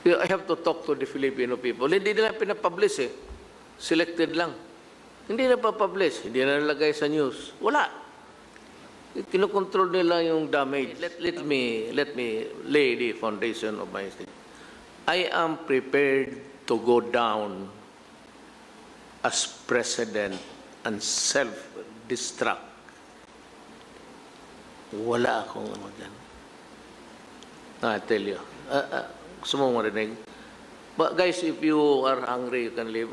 I have to talk to the Filipino people. Hindi nila pinapublish eh. Selected lang. Hindi na pa-publish. Hindi na nalagay sa news. Wala. Kinokontrol nila yung damage. Let me lay the foundation of my statement. I am prepared to go down as president and self-destruct. Wala akong ano dyan. I tell you. Gusto mo marinig? But guys, if you are hungry, you can leave.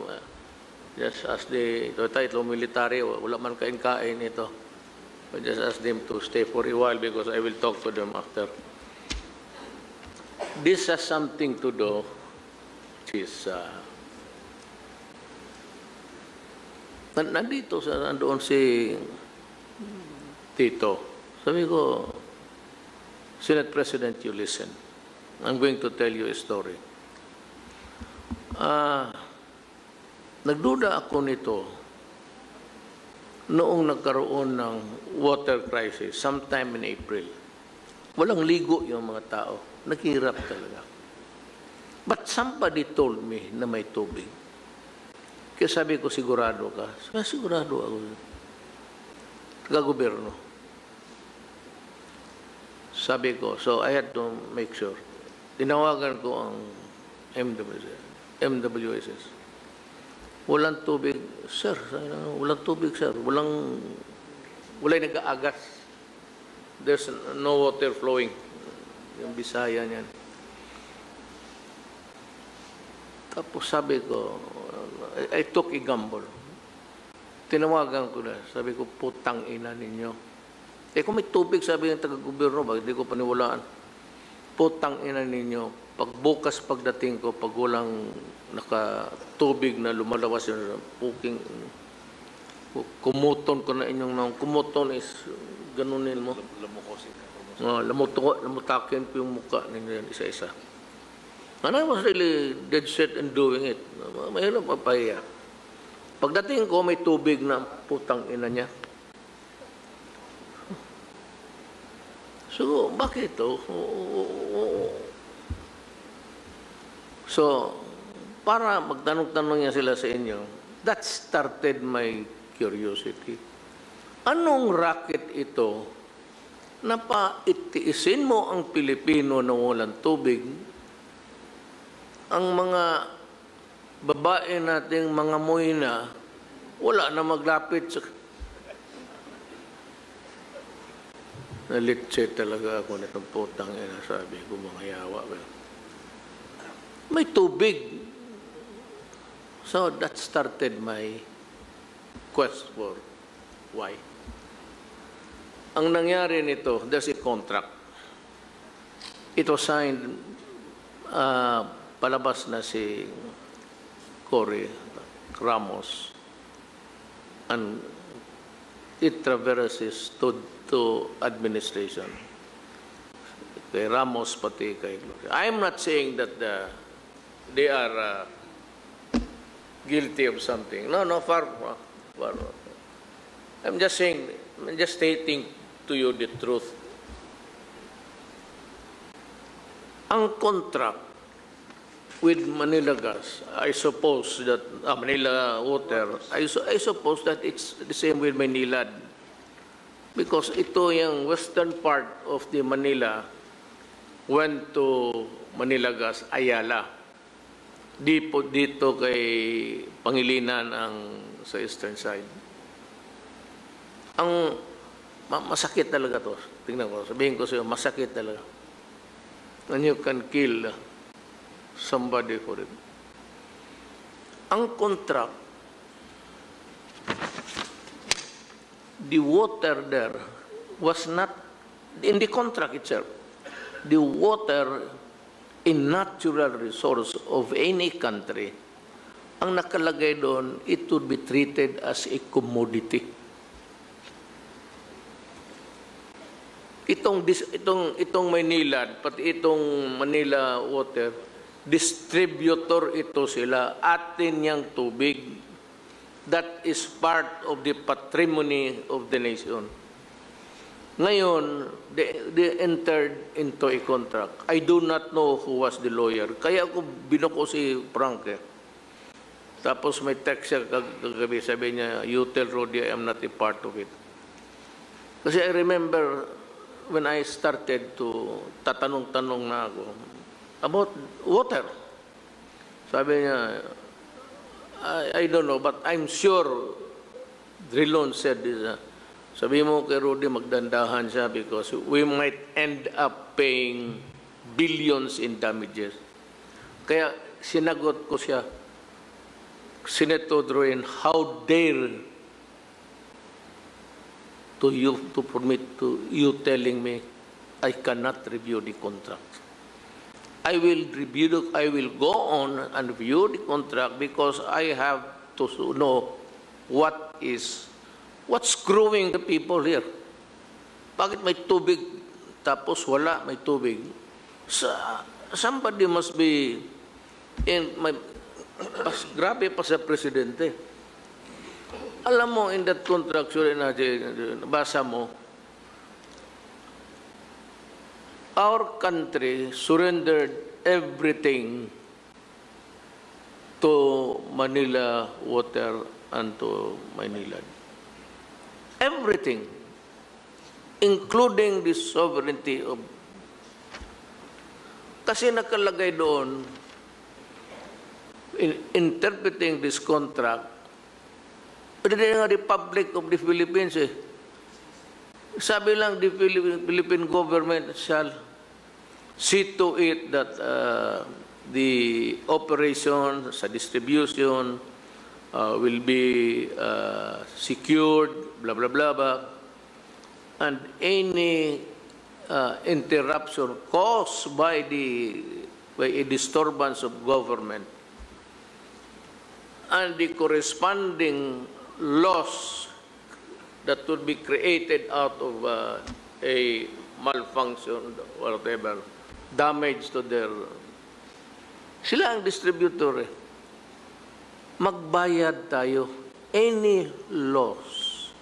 Just ask the military, wala man kain-kain ito. But just ask them to stay for a while because I will talk to them after. This has something to do, which is, nandoon si Tito. Sabi ko, Senate President, you listen. I'm going to tell you a story. Nagduda ako nito noong nagkaroon ng water crisis sometime in April. Walang ligo yung mga tao. Naghihirap talaga. But somebody told me na may tubig. Kaya sabi ko, sigurado ka? Sigurado ako. Taga-gobyerno. Sabi ko, so I had to make sure. Tinawagan ko ang MWSS. Walang tubig, sir. Walang tubig, sir. Walang nag-aagas. There's no water flowing. Yung Bisaya niyan. Tapos sabi ko, I took a gamble. Tinawagan ko na. Sabi ko, putang ina ninyo. Kung may tubig, sabi ng taga-gobyerno, bakit hindi ko paniwalaan? Putang ina ninyo. Pagbukas pagdating ko, pag walang nakatubig na lumalawas yun, puking, kumuton ko na inyong nang. Kumuton is, ganunin mo. Lamutakin ko yung mukha ninyo yan, isa-isa. And I was really dead set in doing it. Mahirap mapahiya. Pagdating ko, may tubig na putang ina niya. So, bakit ito? So, para magtanong-tanong niya sila sa inyo, that started my curiosity. Anong racket ito na paitiisin mo ang Pilipino na walang tubig? Ang mga babae nating mga moyna, wala na maglapit sa... Nalitse talaga ako na itong putang ina, sabi ko, mga yawa. May tubig. So that started my quest for why. Ang nangyari nito, there's a contract. It was signed, palabas na si Cory Ramos, and it traverses to administration. Kay Ramos pati kay Gloria. I am not saying that they are guilty of something. No, far. I'm just saying, I'm just stating to you the truth. Ang contract with Manila Gas, I suppose that Manila Water, I suppose that it's the same with Manila, because ito yung western part of the Manila went to Manila Gas, Ayala. Dito kay Pangilinan ang sa eastern side. Ang masakit talaga to. Tingnan ko, sabihin ko sa iyo, masakit talaga. And you can kill somebody for it. Ang contract, the water there was not, in the contract itself, the water, a natural resource of any country, ang nakalagay doon, it would be treated as a commodity. Itong Manila, pati itong Manila Water, distributor ito sila, atin yang tubig. That is part of the patrimony of the nation. Ngayon, they entered into a contract. I do not know who was the lawyer. Kaya ako binuko si Frank eh. Tapos may text siya kagabi, sabi niya, you tell Rudy I am not a part of it. Kasi I remember when I started to tatanong-tanong na ako about water. Sabi niya, I don't know, but I'm sure Drilon said this. Sabi mo kay Rudy, magdandahan siya because we might end up paying billions in damages. Kaya sinagot ko siya, Senator Druin, how dare to permit to you telling me I cannot review the contract. I will go on and review the contract because I have to know what's screwing the people here. Bakit may tubig tapos wala may tubig? Somebody must be grabe pa sa presidente. Alam mo, in that contract, basa mo, our country surrendered everything to Manila Water and to Manila. Everything, including the sovereignty of... Kasi nakalagay doon, in interpreting this contract, pero nga Republic of the Philippines eh. Sabi lang, the Philippine government shall see to it that the operation sa distribution will be secured, blah, blah, blah, blah, and any interruption caused by a disturbance of government and the corresponding loss that would be created out of a malfunction or whatever, damage to their... Sila ang distributor eh. Magbayad tayo. Any loss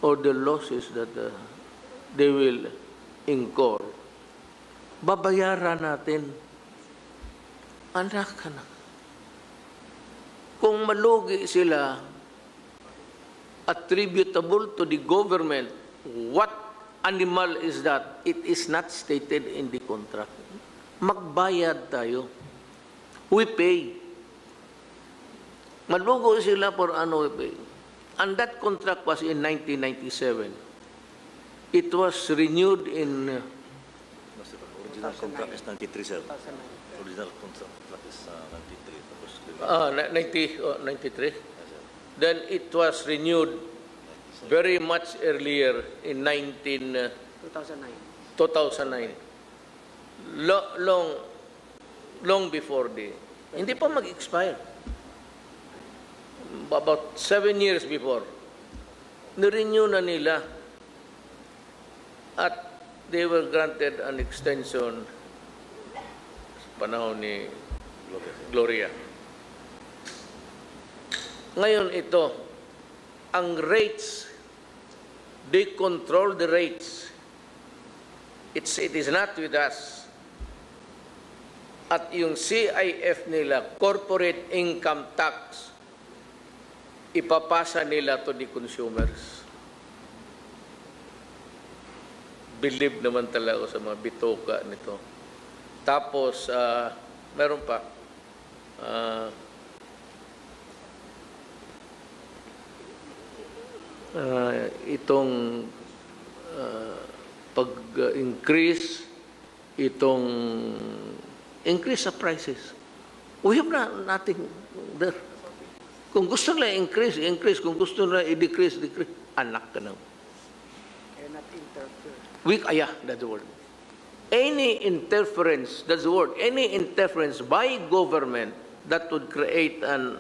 or the losses that they will incur, babayaran natin. Anak ka na. Kung malugi sila, attributable to the government, what animal is that? It is not stated in the contract. Magbayad tayo. We pay. Malugo sila for ano we pay. And that contract was in 1997. It was renewed in... Original contract is 93, sir. Original contract is 93. Then it was renewed very much earlier in 2009. Long before the... Hindi pa mag-expire. About 7 years before. Nirenew na nila. At they were granted an extension sa panahon ni Gloria. Ngayon ito, ang rates, they control the rates. It is not with us. At yung CIF nila, corporate income tax, ipapasa nila to the consumers. Believe naman talaga sa mga bitoka nito. Tapos, meron pa, itong pag-increase, itong increase sa prices. We have nothing there. Kung gusto nila increase. Kung gusto nila i-decrease. Anak ka na. Cannot interfere. That's the word. Any interference, that's the word, any interference by government that would create an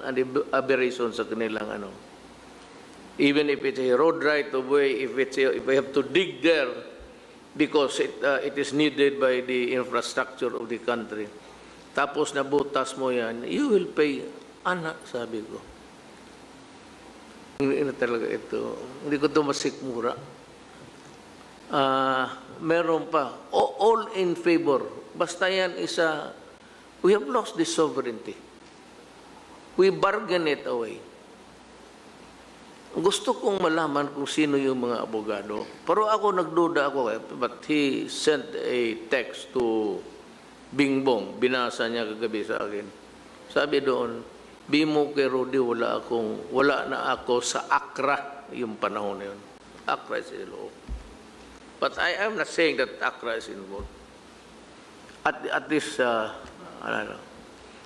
aberration sa kanilang ano. Even if it's a road right of way, if we have to dig there because it is needed by the infrastructure of the country. Tapos nabutas mo yan, you will pay. Anak, sabi ko. Hindi na talaga ito. Hindi ko ito masikmura. Meron pa. All in favor. Basta yan isa, we have lost the sovereignty. We bargain it away. Gusto kong malaman kung sino yung mga abogado. Pero ako nagduda ako, but he sent a text to Bingbong. Binasa niya kagabi sa akin. Sabi doon, Bimo kay Rudy, wala na ako sa Accra yung panahon na yun. Accra is involved. But I am not saying that Accra is involved. At least,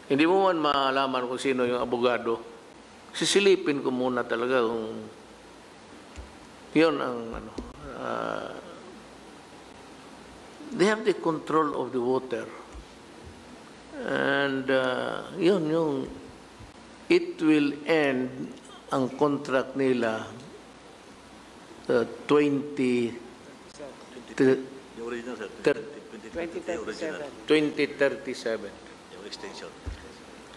hindi mo man malaman kung sino yung abogado. Sisilipin ko muna talaga kung yun ang they have the control of the water. And yun yung it will end ang contract nila The original, sir. 2037. 2037 Yung extension.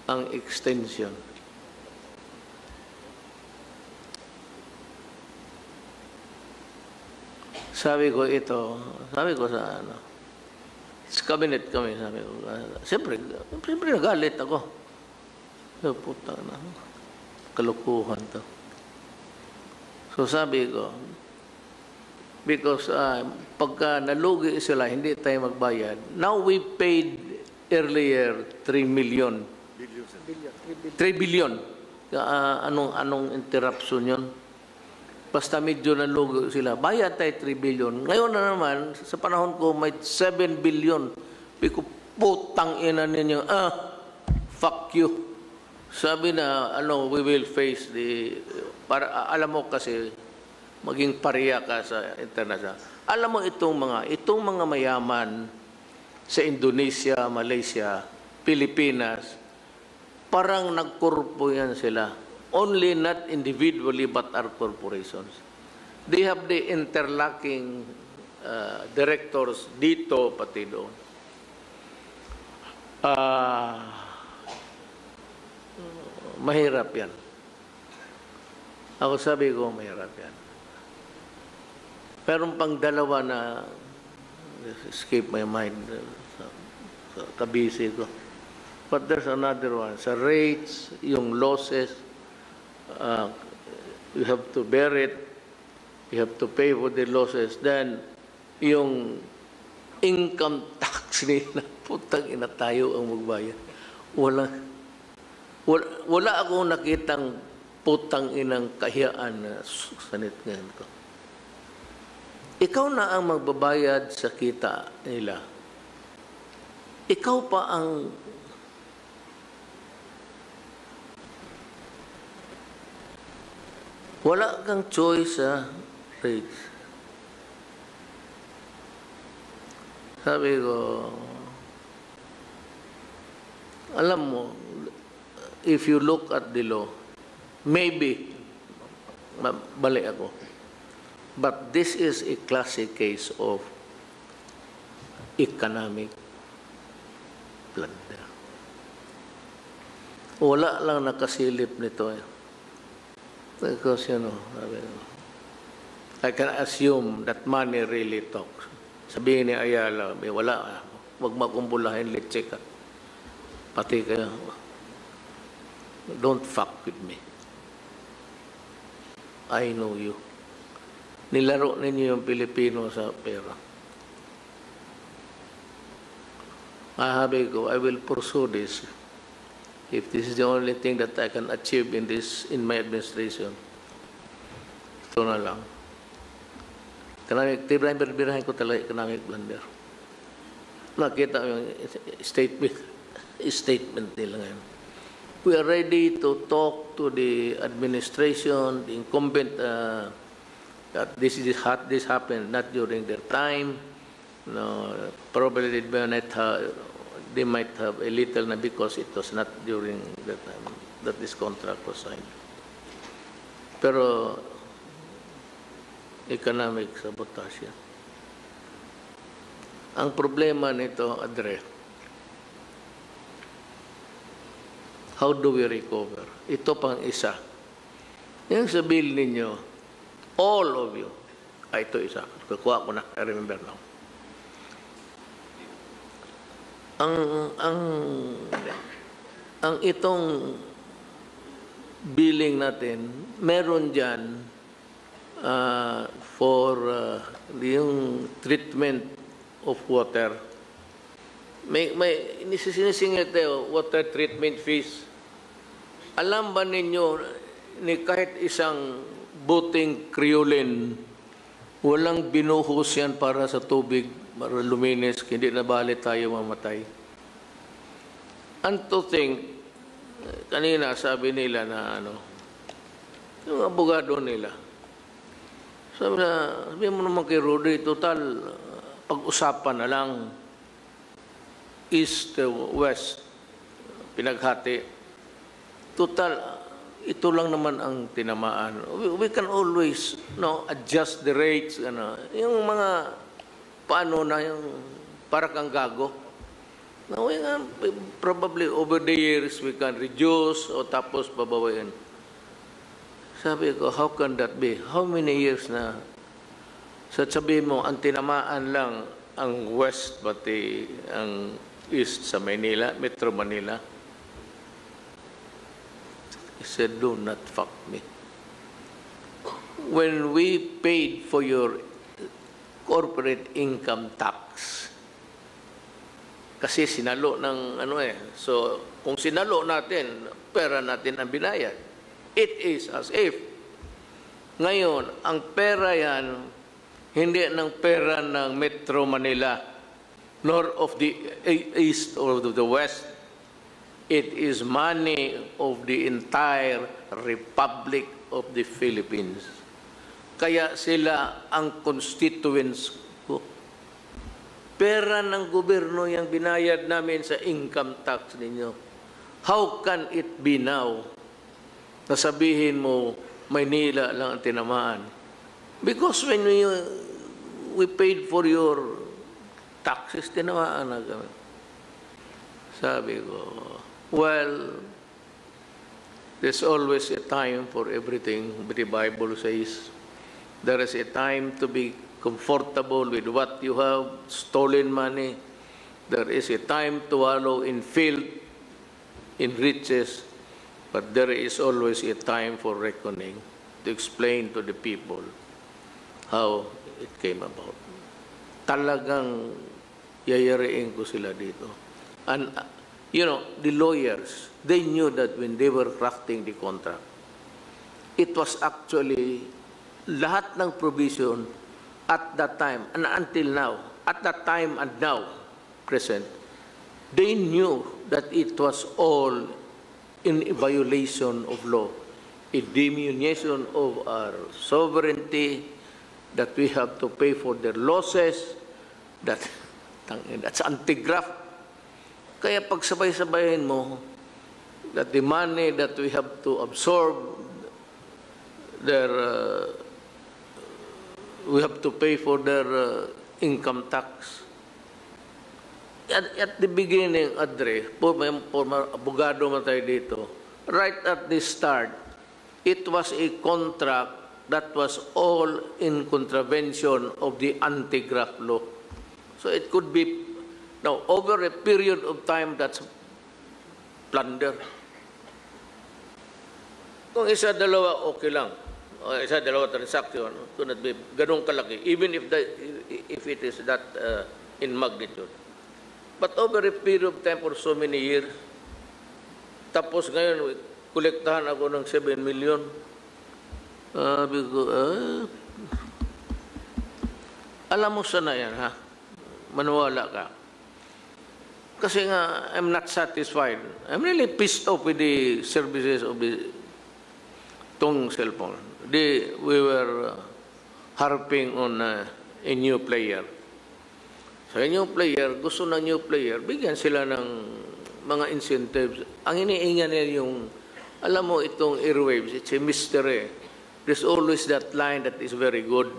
ang extension. Sabi ko sa sa cabinet kami, sabi ko, siyempre nagalit ako. Puta na, kalukuhan to. So sabi ko, because pagka nalugi sila, hindi tayo magbayad. Now we paid earlier 3 million. 3 billion. Anong interruption yun? Basta medyo nalugi sila. Bayad tayo 3 billion. Ngayon na naman, sa panahon ko, may 7 billion. Biko, putang ina ninyo. Fuck you. Sabi na, we will face the... alam mo kasi, maging pariya ka sa international. Alam mo itong mga mayaman sa Indonesia, Malaysia, Pilipinas, parang nagkorpo yan sila. Only not individually but are corporations. They have the interlocking directors dito pati doon. Mahirap yan. Ako sabi ko, mahirap yan. Pero pang dalawa na escape my mind sa kabisi ko. But there's another one. Sa rates, yung losses, you have to bear it. You have to pay for the losses. Then, yung income tax nila, putang ina tayo ang magbayad. Wala akong nakitang putang inang kahiyaan na sanit ngayon ko. Ikaw na ang magbabayad sa kita nila. Ikaw pa ang wala kang choice sa rates. Sabi ko, alam mo, if you look at the law, maybe, bali ako, but this is a classic case of economic blunder. Wala lang nakasilip nito eh. Because, I can assume that money really talks. Sabihin ni Ayala, wala, wag makumbulahin, let's check. Pati kayo, don't fuck with me. I know you. Nilaro ninyo yung Pilipino sa pera. Sabi ko, I will pursue this. If this is the only thing that I can achieve in my administration, ito na lang. Birahin ko talaga economic blunder. Nakita yung statement nila ngayon. We are ready to talk to the administration, the incumbent, that this happened not during their time. Probably they might have a little because it was not during that time that this contract was signed. Pero economic sabotage yan. Ang problema nito, Adre, how do we recover? Ito pang isa. Yung sa bill ninyo, all of you, ito isa. Kukuha ko na. I remember now. Ang itong billing natin, meron dyan for yung treatment of water. May sinisingil tayo, water treatment fees. Alam ba ninyo, ni kahit isang buting kriolin, walang binuhos yan para sa tubig, para luminis, hindi na bali tayo mamatay. And to think, kanina sabi nila na yung abogado nila, sabi mo naman kay Rudy, total, pag-usapan na lang, east to west, pinaghati. Total, ito lang naman ang tinamaan. We can always adjust the rates. Yung mga, paano na yung para kang gago. Now, probably over the years, we can reduce o tapos babawain. Sabi ko, how can that be? How many years na? Sabihin mo, ang tinamaan lang ang west, pati ang east sa Manila, Metro Manila. He said, do not fuck me. When we paid for your corporate income tax, kasi sinalo ng so kung sinalo natin, pera natin ang binayad. It is as if, ngayon, ang pera yan, hindi ng pera ng Metro Manila, nor of the east or of the west. It is money of the entire Republic of the Philippines. Kaya sila ang constituents ko. Pera ng gobyerno yung binayad namin sa income tax ninyo. How can it be now na sabihin mo, Maynila lang ang tinamaan? Because when we paid for your taxes, tinamaan na kami. Sabi ko, well, there's always a time for everything. The Bible says, there is a time to be comfortable with what you have, stolen money. There is a time to wallow in filth, in riches, but there is always a time for reckoning, to explain to the people how it came about. Talagang yayariin ko sila dito. And, the lawyers, they knew that when they were crafting the contract, it was actually lahat ng provision at that time and until now, at that time and now, present, they knew that it was all in violation of law, a diminution of our sovereignty, that we have to pay for their losses, that's anti-graft. Kaya pag sabay-sabayin mo, that the money that we have to absorb, we have to pay for their income tax. At the beginning, Adre, for abogado man tayo dito, right at the start, it was a contract that was all in contravention of the anti-graft law. So it could be, now, over a period of time, that's plunder. Kung isa, dalawa, okay lang. O isa, dalawa transaction, could not be ganun kalaki, even if it is that in magnitude. But over a period of time for so many years, tapos ngayon, kolektahan ako ng 7 million. Alam mo sana yan, ha? Manuwala ka. Kasi nga, I'm not satisfied. I'm really pissed off with the services of tong cellphone. We were harping on a new player. So, a new player, gusto ng new player, bigyan sila ng mga incentives. Ang iniingan nila yung, alam mo, itong airwaves, it's a mystery. There's always that line that is very good.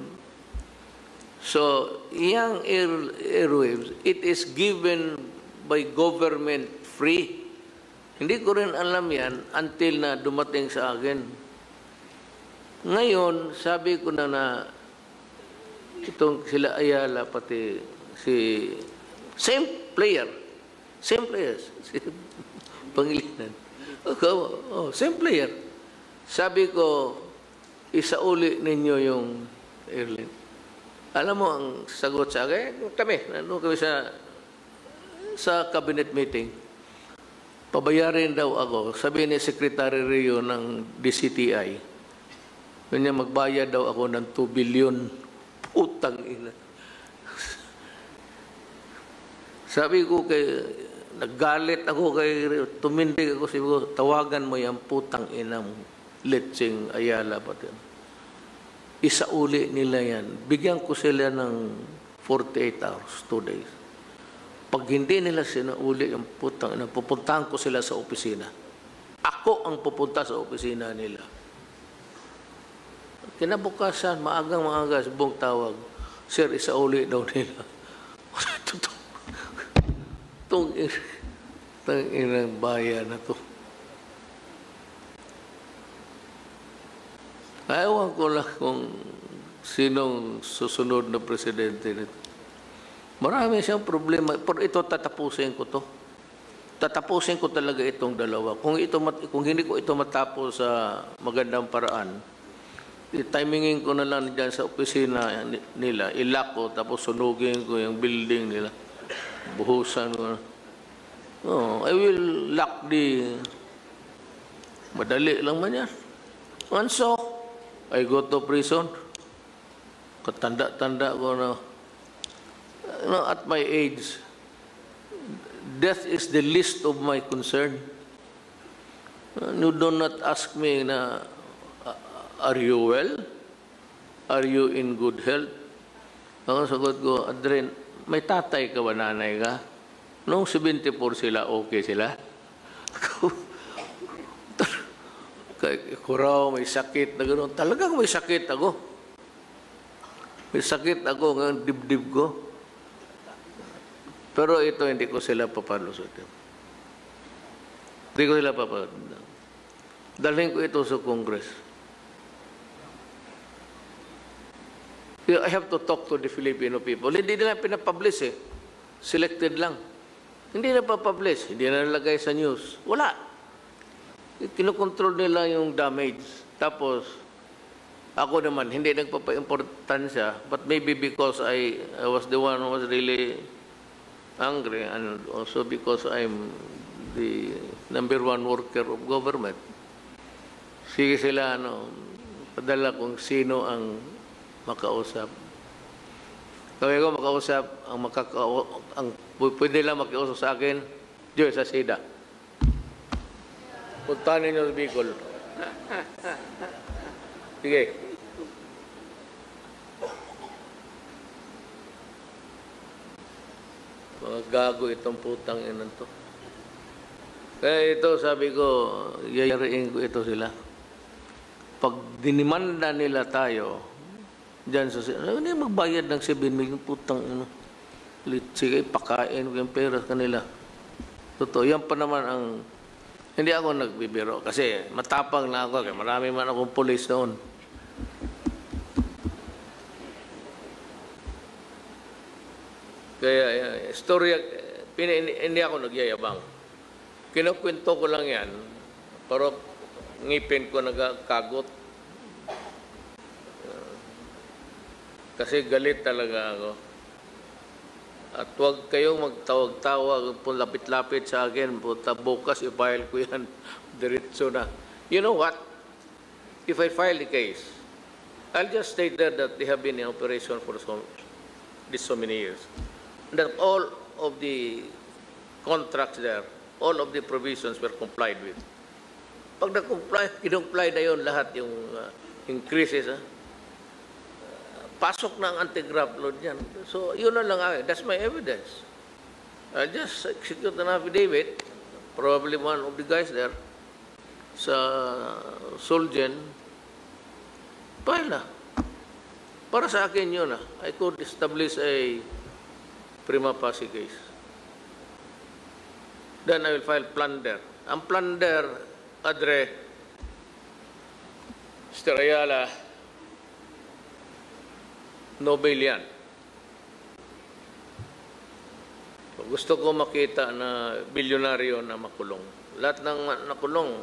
So, yung airwaves, it is given by government free. Hindi ko rin alam yan until na dumating sa akin. Ngayon, sabi ko na itong sila Ayala, pati si... Same player. Same players. Si Pangilinan. Same player. Sabi ko, isauli ninyo yung airline. Alam mo ang sagot sa akin? Kami sa cabinet meeting. Pabayarin daw ako. Sabi ni Secretary Rio ng DCTI, kanya magbayad daw ako ng 2 billion. Putang ina. Sabi ko naggalit ako tumindig ako, sabi ko, tawagan mo yung putang inang Letsing Ayala pati. Isauli nila yan. Bigyan ko sila ng 48 hours, 2 days. Pag hindi nila sinauli yung putang ina, pupuntahan ko sila sa opisina. Ako ang pupunta sa opisina nila. Kinabukasan, maagang-maaga, buong tawag, sir, isauli daw nila. Itong inang bayan na to. Ayawan ko lang kung sinong susunod na presidente nito. Marami siyang problema. Pero ito, tatapusin ko to. Tatapusin ko talaga itong dalawa. Kung hindi ko ito matapos sa magandang paraan, timingin ko na lang dyan sa opisina nila, ilak ko, tapos sunugin ko yung building nila. Buhusan ko. I will lock madali lang man yan. And so, I go to prison. Katanda-tanda ko na. At my age, death is the least of my concern. You do not ask me na, are you well? Are you in good health? Ang sagot ko, Adren, may tatay ka ba, nanay ka? Noong 74 sila, okay sila? Ako raw, may sakit na gano'n. Talagang may sakit ako. May sakit ako ng dibdib ko. Pero ito, hindi ko sila papalusot. Hindi ko sila papalusot. Dalhin ko ito sa Congress. I have to talk to the Filipino people. Hindi nila pinapublish eh. Selected lang. Hindi na papublish. Hindi na nalagay sa news. Wala. Kinokontrol nila yung damage. Tapos, ako naman, hindi nagpapa-importansya. But maybe because I was the one who was really angry, and also because I'm the #1 worker of government. Sige sila, padala kung sino ang makausap. Kaya ko makausap, ang pwede lang makiusap sa akin, Diyo sa SIDA. Punta ninyo sa Bicol. Sige. Mga gago itong putang inan to. Kaya ito, sabi ko, yayariin ko ito sila. Pag dinimanda nila tayo, diyan sa hindi magbayad ng 7 million putang sige, pakain ko yung pera kanila. Totoo, yan pa naman ang hindi ako nagbibiro kasi matapang na ako, marami man akong pulis noon. Kaya istorya, hindi ako nagyayabang. Kinukwento ko lang yan, pero ngipin ko nagkagot. Kasi galit talaga ako. At huwag kayong magtawag-tawag, lapit-lapit sa akin, bukas i-file ko yan, diretso na. You know what? If I file the case, I'll just state there that they have been in operation for so many years. That all of the contracts there, all of the provisions were complied with. Pag kinumply na yun lahat yung increases, pasok na ang anti-graft load yan. So, yun na lang ako. That's my evidence. I'll just execute an affidavit, probably one of the guys there, sa Solgen, file na. Para sa akin yun I could establish a prima facie case. Then I will file plunder. Ang plunder, Adre, Mr. Ayala, Nobel yan. Gusto ko makita na bilyonaryo na makulong. Lahat ng nakulong,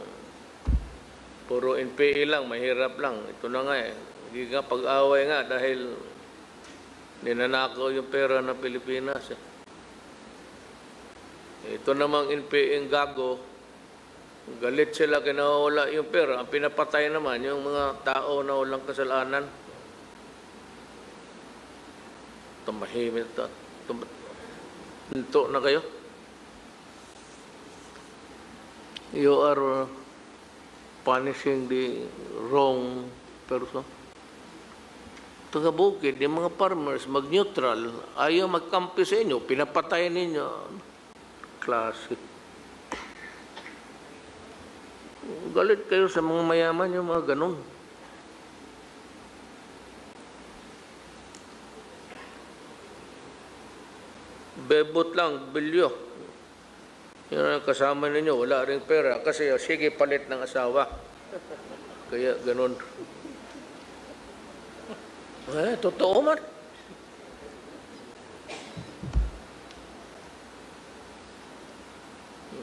puro NPA lang, mahirap lang. Ito na nga eh. Hindi nga pag-away nga dahil ninanakaw yung pera ng Pilipinas. Ito namang NPA ang gago. Galit sila kinawala yung pera. Ang pinapatay naman yung mga tao na walang kasalanan. Tumahimik ito. Hinto na kayo. You are punishing the wrong person. Taga-bukid, yung mga farmers, mag-neutral, ayaw magkampi sa inyo, pinapatay ninyo. Classic. Galit kayo sa mga mayaman, yung mga ganun. Bebot lang, bilyo. Yun ang kasama ninyo, wala rin pera. Kasi sige, palit ng asawa. Kaya ganun. Totoo man.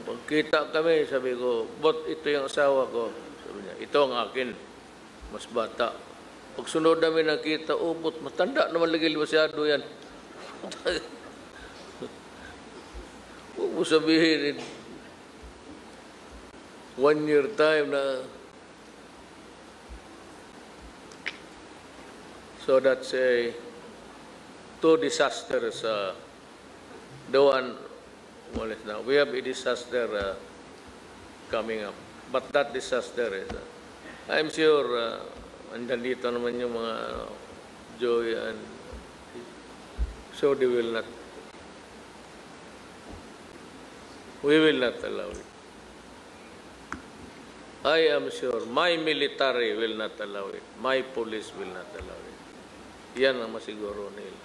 Pagkita kami, sabi ko, bot, ito yung asawa ko. Sabi niya, ito ang akin. Mas bata. Pag sunod namin nakita, bot, matanda naman lagi masyado yan. Huwag mo sabihin, 1 year time na. So that's two disasters. The one, well, now we have a disaster coming up. But that disaster is, I'm sure, andito naman yung mga Joy and so they will not. We will not allow it. I am sure my military will not allow it. My police will not allow it. Yan ang masiguro nila.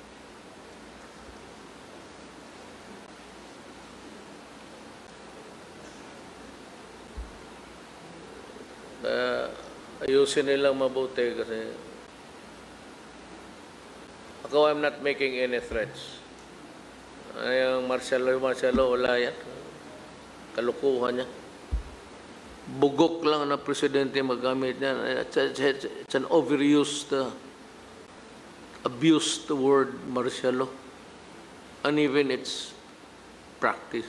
Ayusin nilang mabuti kasi ako, I'm not making any threats. Yung Marcelo, wala yan. Kalukuhan niya. Bugok lang na presidente magamit niya. It's an overused, abused word, Marcelo. And even it's practice.